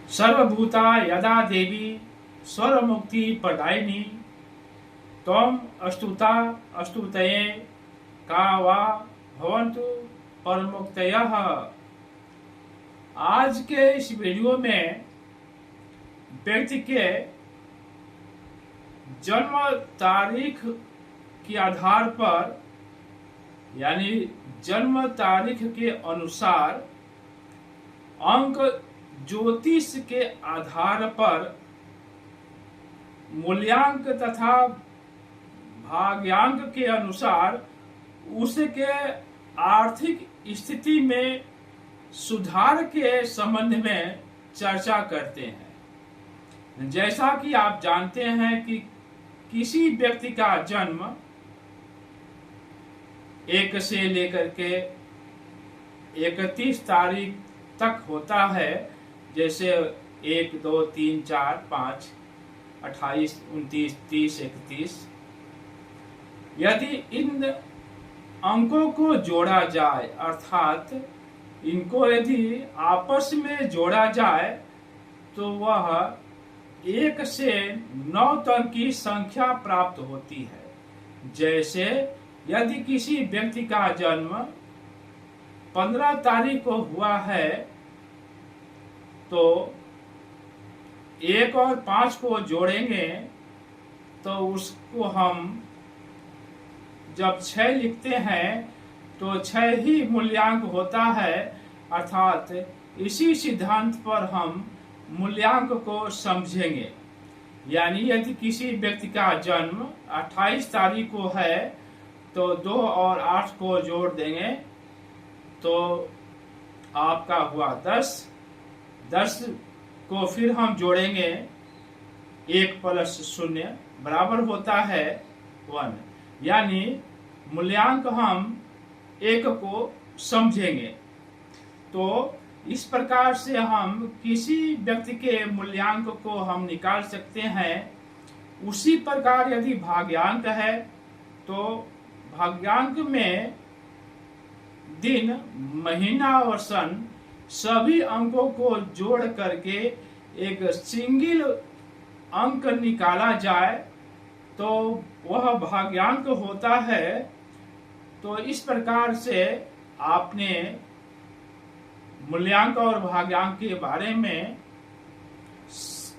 सर्वभूता यदा देवी सर्वमुक्ति प्रदायिनी त्वं अस्तुता अस्तुतये का वा भवन्तु परमुक्तयः। आज के इस वीडियो में व्यक्ति के जन्म तारीख के आधार पर यानी जन्म तारीख के अनुसार अंक ज्योतिष के आधार पर मूल्यांक तथा भाग्यांक के अनुसार उसके आर्थिक स्थिति में सुधार के संबंध में चर्चा करते हैं। जैसा कि आप जानते हैं कि किसी व्यक्ति का जन्म 1 से लेकर के 31 तारीख तक होता है, जैसे 1, 2, 3, 4, 5, 28, 29, 30, 31। यदि इन अंकों को जोड़ा जाए अर्थात इनको यदि आपस में जोड़ा जाए तो वह 1 से 9 तक की संख्या प्राप्त होती है। जैसे यदि किसी व्यक्ति का जन्म 15 तारीख को हुआ है तो 1 और 5 को जोड़ेंगे तो उसको हम जब 6 लिखते हैं तो 6 ही मूल्यांक होता है। अर्थात इसी सिद्धांत पर हम मूल्यांक को समझेंगे। यानी यदि किसी व्यक्ति का जन्म 28 तारीख को है तो 2 और 8 को जोड़ देंगे तो आपका हुआ 10। 10 को फिर हम जोड़ेंगे 1 + 0 बराबर होता है 1। यानी मूल्यांक हम 1 को समझेंगे। तो इस प्रकार से हम किसी व्यक्ति के मूल्यांक को हम निकाल सकते हैं। उसी प्रकार यदि भाग्यांक है तो भाग्यांक में दिन, महीना और सन सभी अंकों को जोड़ करके एक सिंगल अंक निकाला जाए तो वह भाग्यांक होता है। तो इस प्रकार से आपने मूल्यांक और भाग्यांक के बारे में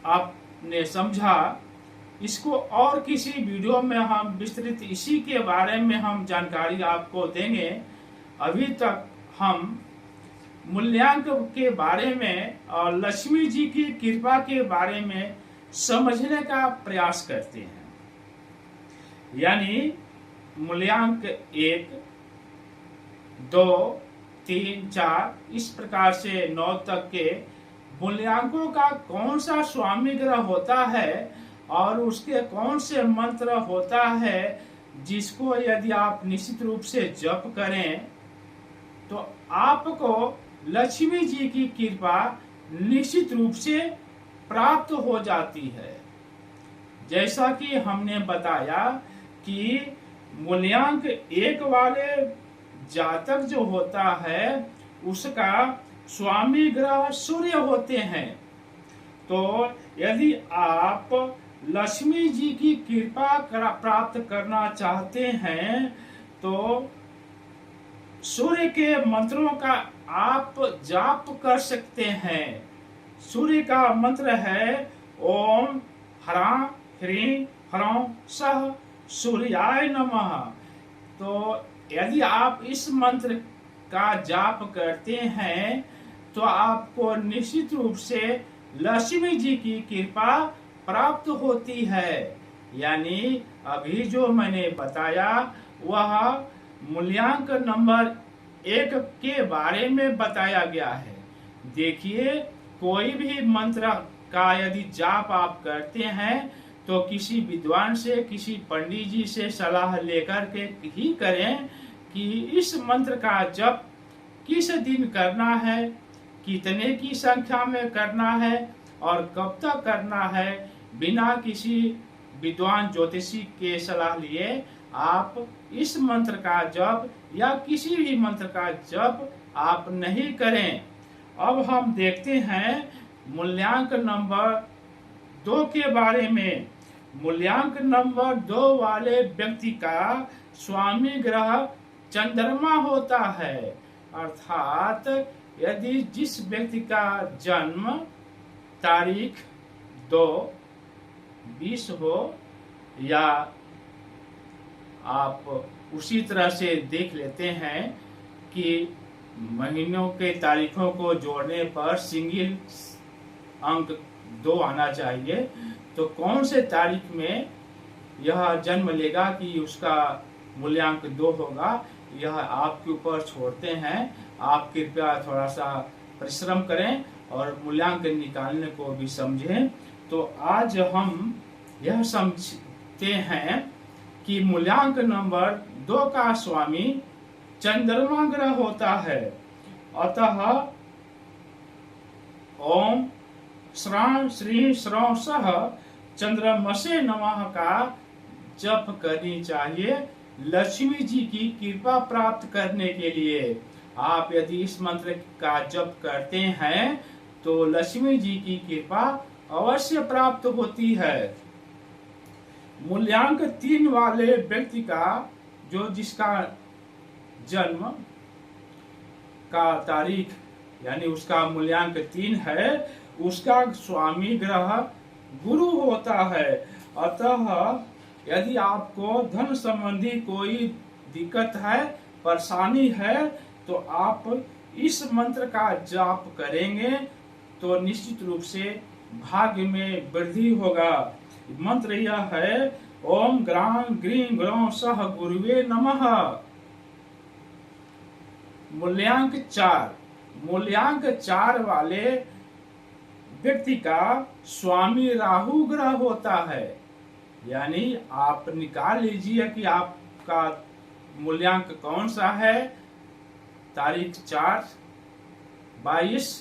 आपने समझा। इसको और किसी वीडियो में हम विस्तृत इसी के बारे में हम जानकारी आपको देंगे। अभी तक हम मूल्यांक के बारे में और लक्ष्मी जी की कृपा के बारे में समझने का प्रयास करते हैं। यानी मूल्यांक 1, 2, 3, 4 इस प्रकार से 9 तक के मूल्यांकों का कौन सा स्वामी ग्रह होता है और उसके कौन से मंत्र होता है जिसको यदि आप निश्चित रूप से जप करें तो आपको लक्ष्मी जी की कृपा निश्चित रूप से प्राप्त हो जाती है। जैसा कि हमने बताया कि मूल्यांक 1 वाले जातक जो होता है उसका स्वामी ग्रह सूर्य होते हैं। तो यदि आप लक्ष्मी जी की कृपा प्राप्त करना चाहते हैं तो सूर्य के मंत्रों का आप जाप कर सकते हैं। सूर्य का मंत्र है ओम ह्रां ह्रीं ह्रौं सः सूर्याय नमः। तो यदि आप इस मंत्र का जाप करते हैं तो आपको निश्चित रूप से लक्ष्मी जी की कृपा प्राप्त होती है। यानी अभी जो मैंने बताया वह मूल्यांक नंबर 1 के बारे में बताया गया है। देखिए, कोई भी मंत्र का यदि जाप आप करते हैं तो किसी विद्वान से, किसी पंडित जी से सलाह लेकर के ही करें कि इस मंत्र का जप किस दिन करना है, कितने की संख्या में करना है और कब तक करना है। बिना किसी विद्वान ज्योतिषी के सलाह लिए आप इस मंत्र का जप या किसी भी मंत्र का जप आप नहीं करें। अब हम देखते हैं मूल्यांक नंबर 2 के बारे में। मूल्यांक नंबर 2 वाले व्यक्ति का स्वामी ग्रह चंद्रमा होता है, अर्थात यदि जिस व्यक्ति का जन्म तारीख 2/20 हो, या आप उसी तरह से देख लेते हैं कि महीनों के तारीखों को जोड़ने पर सिंगल अंक 2 आना चाहिए, तो कौन से तारीख में यह जन्म लेगा कि उसका मूल्यांक 2 होगा, यह आपके ऊपर छोड़ते हैं। आप कृपया थोड़ा सा परिश्रम करें और मूल्यांक निकालने को भी समझें। तो आज हम यह समझते हैं कि मूल्यांक नंबर 2 का स्वामी चंद्रमा ग्रह होता है। अतः ओम श्रां श्री श्रौ सह चंद्रमसे नमः का जप करनी चाहिए लक्ष्मी जी की कृपा प्राप्त करने के लिए। आप यदि इस मंत्र का जप करते हैं तो लक्ष्मी जी की कृपा अवश्य प्राप्त होती है। मूल्यांक 3 वाले व्यक्ति का जिसका जन्म का तारीख यानी उसका मूल्यांक 3 है, उसका स्वामी ग्रह गुरु होता है। अतः यदि आपको धन संबंधी कोई दिक्कत है, परेशानी है, तो आप इस मंत्र का जाप करेंगे तो निश्चित रूप से भाग्य में वृद्धि होगा। मंत्र यह है, ओम ग्रां ग्रीं ग्रौं सह गुरुवे नमः। मूल्यांक 4। मूल्यांक 4 वाले व्यक्ति का स्वामी राहु ग्रह होता है। यानी आप निकाल लीजिए कि आपका मूल्यांक कौन सा है। तारीख 4, 22,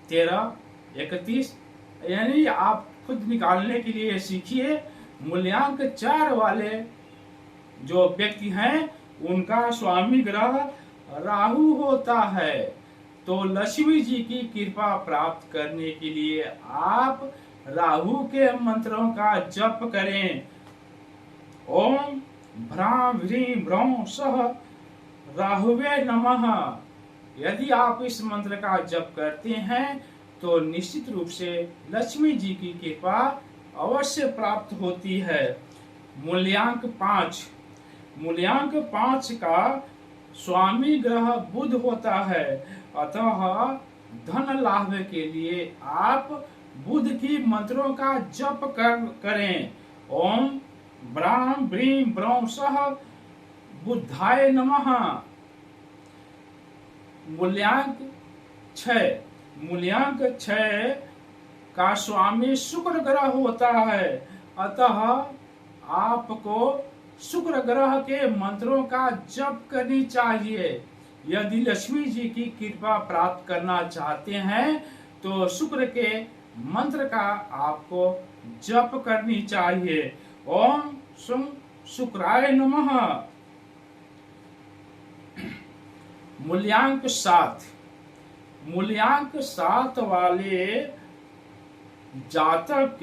13, 31, यानी आप खुद निकालने के लिए सीखिए। मूल्यांक 4 वाले जो व्यक्ति हैं उनका स्वामी ग्रह राहु होता है। तो लक्ष्मी जी की कृपा प्राप्त करने के लिए आप राहु के मंत्रों का जप करें। ओम भ्रां व्रीं ब्रौं सह राहुवे नमः। यदि आप इस मंत्र का जप करते हैं तो निश्चित रूप से लक्ष्मी जी की कृपा अवश्य प्राप्त होती है। मूल्यांक 5। मूल्यांक 5 का स्वामी ग्रह बुध होता है। अतः धन लाभ के लिए आप बुध की मंत्रों का जप करें। ओम ब्रां ब्रीं ब्रौं सह बुद्धाय नमः। मूल्यांक 6। मूल्यांक 6 का स्वामी शुक्र ग्रह होता है। अतः आपको शुक्र ग्रह के मंत्रों का जप करनी चाहिए। यदि लक्ष्मी जी की कृपा प्राप्त करना चाहते हैं तो शुक्र के मंत्र का आपको जप करनी चाहिए। ओम सुं शुक्राय नमः। मूल्यांक 7। मूल्यांक 7 वाले जातक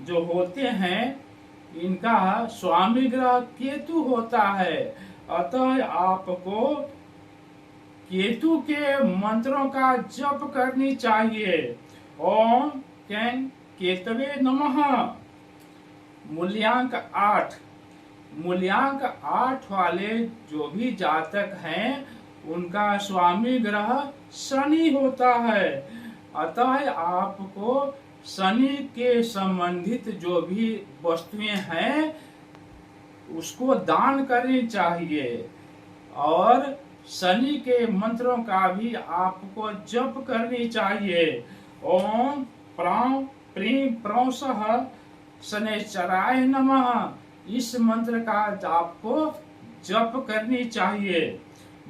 जो होते हैं इनका स्वामी ग्रह केतु होता है। अतः आपको केतु के मंत्रों का जप करनी चाहिए। ओम कैं केतवे नमः। मूल्यांक 8। मूल्यांक 8 वाले जो भी जातक हैं उनका स्वामी ग्रह शनि होता है। अतः आपको शनि के संबंधित जो भी वस्तुएं हैं उसको दान करनी चाहिए और शनि के मंत्रों का भी आपको जप करनी चाहिए। ओम प्रां प्रीं प्रौं सह शनैश्चराय नमः। इस मंत्र का आपको जप करनी चाहिए।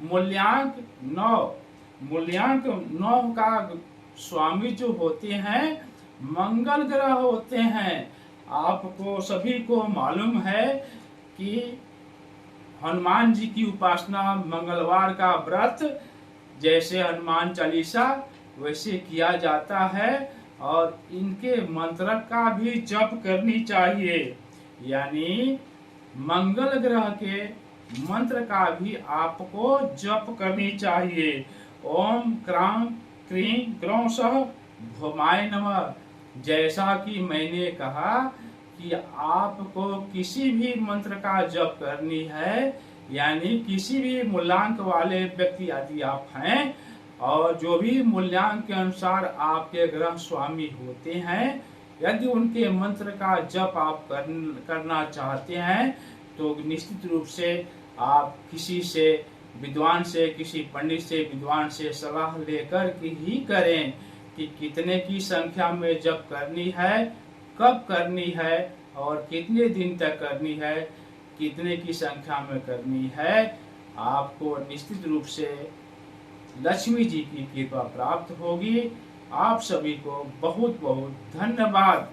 मूल्यांक 9। मूल्यांक 9 का स्वामी जो होते हैं मंगल ग्रह होते हैं। आपको सभी को मालूम है कि हनुमान जी की उपासना मंगलवार का व्रत जैसे हनुमान चालीसा वैसे किया जाता है। और इनके मंत्र का भी जप करनी चाहिए। यानी मंगल ग्रह के मंत्र का भी आपको जप करनी चाहिए। ओम क्रां क्रीं ग्रौं सः भौमाय नमः। जैसा कि मैंने कहा कि आपको किसी भी मंत्र का जप करनी है, यानी किसी भी मूल्यांक वाले व्यक्ति यदि आप हैं और जो भी मूल्यांक के अनुसार आपके ग्रह स्वामी होते हैं, यदि उनके मंत्र का जप आप करना चाहते हैं तो निश्चित रूप से आप किसी से विद्वान से, किसी पंडित से, विद्वान से सलाह लेकर के ही करें कि कितने की संख्या में जप करनी है, कब करनी है और कितने दिन तक करनी है, कितने की संख्या में करनी है। आपको निश्चित रूप से लक्ष्मी जी की कृपा प्राप्त होगी। आप सभी को बहुत बहुत धन्यवाद।